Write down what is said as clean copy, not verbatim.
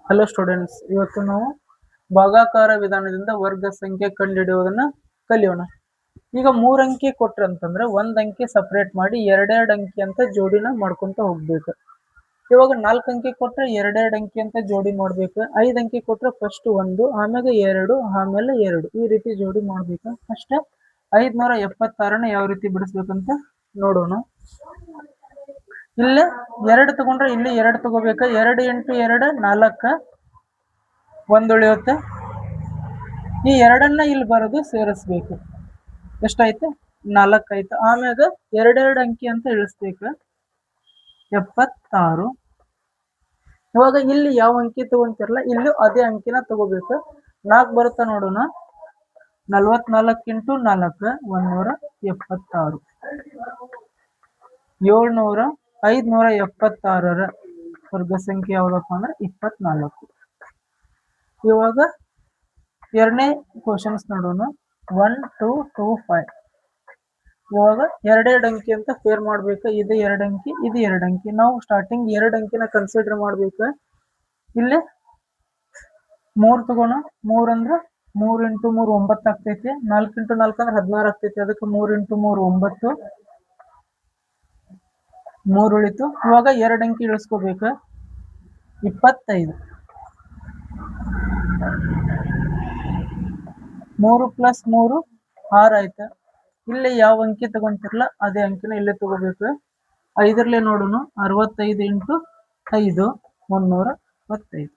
Hello students, ಇವತ್ತು ನಾವು ಭಾಗಾಕಾರ ವಿಧಾನದಿಂದ ವರ್ಗ ಸಂಖ್ಯೆ ಕಂಡುಹಿಡಿಯುವುದನ್ನ ಕಲಿಯೋಣ. ಈಗ 3 ಅಂಕಿ ಕೊಟ್ರಂತಂದ್ರೆ 1 ಅಂಕಿ ಸಪರೇಟ್ ಮಾಡಿ 2 ಅಂಕಿ ಅಂತ ಜೋಡಿನ ಮಾಡ್ಕೊಂತ ಹೋಗ್ಬೇಕು. ಇವಾಗ 4 ಅಂಕಿ ಕೊಟ್ರೆ 2 ಅಂಕಿ ಅಂತ ಜೋಡಿ ಮಾಡ್ಬೇಕು. 5 ಅಂಕಿ ಕೊಟ್ರೆ ಫಸ್ಟ್ 1, ಆಮೇಲೆ 2, ಆಮೇಲೆ 2 ಈ ರೀತಿ ಜೋಡಿ ಮಾಡ್ಬೇಕು. ಫಸ್ಟ್ 576ನ ಯಾವ ರೀತಿ ಬಿಡಿಸ್ಬೇಕಂತ ನೋಡೋಣ. ಇಲ್ಲಿ 2 ತಗೊಂಡ್ರೆ ಇಲ್ಲಿ 2 ತಗೋಬೇಕು. 2 × 2 4, 1 ಉಳಿಯುತ್ತೆ. ಈ 2ನ್ನ ಇಲ್ಲಿ ಬರೋದು ಸೇರಿಸ್ಬೇಕು. ಎಷ್ಟಾಯ್ತು? 4 ಆಯ್ತು. ಆಮ್ಯಾಗ 2 ಅಂಕಿ ಅಂತ ಇಳಿಸ್ಬೇಕು. 76. ಇವಾಗ ಇಲ್ಲಿ ಯಾವ ಅಂಕಿ ತಗೊಂತಿರಲ್ಲ, ಇಲ್ಲಿ ಅದೇ ಅಂಕಿನ ತಗೋಬೇಕು. 4 ಬರುತ್ತಾ ನೋಡೋಣ. 44 × 4 176. 576ರ ವರ್ಗ ಸಂಖ್ಯೆ ಯಾವ್ದಪ್ಪ ಅಂದ್ರೆ 24. ಇವಾಗ ಎರಡನೇ ಕ್ವಶನ್ಸ್ ನೋಡೋಣ. 1 2 2 5. ಇವಾಗ 2 ಅಂಕಿ ಅಂತ ಫೇರ್ ಮಾಡ್ಬೇಕು. ಇದು 2 ಅಂಕಿ, ಇದು 2 ಅಂಕಿ. ನಾವು ಸ್ಟಾರ್ಟಿಂಗ್ 2 ಅಂಕಿನ ಕನ್ಸಿಡರ್ ಮಾಡ್ಬೇಕು. ಇಲ್ಲಿ 3 ತಗೋಣ. 3 ಅಂದ್ರೆ 3 × 3 9 ಆಗ್ತೈತಿ. 4 × 4 ಅಂದ್ರೆ 16 ಆಗ್ತೈತಿ. ಅದಕ್ಕೆ 3 × 3 9, 3 ಉಳಿತು. ಇವಾಗ 2 ಅಂಕಿ ಇಳಿಸ್ಕೋಬೇಕು. 25. 3 + 3 6 ಆಯ್ತು. ಇಲ್ಲಿ ಯಾವ ಅಂಕಿ ತಗೊಂತಿರಲ್ಲ ಅದೇ ಅಂಕಿನ ಇಲ್ಲೇ ತಗೋಬೇಕು. 5ರಲ್ಲಿ ನೋಡೋಣ. 65 × 5 325.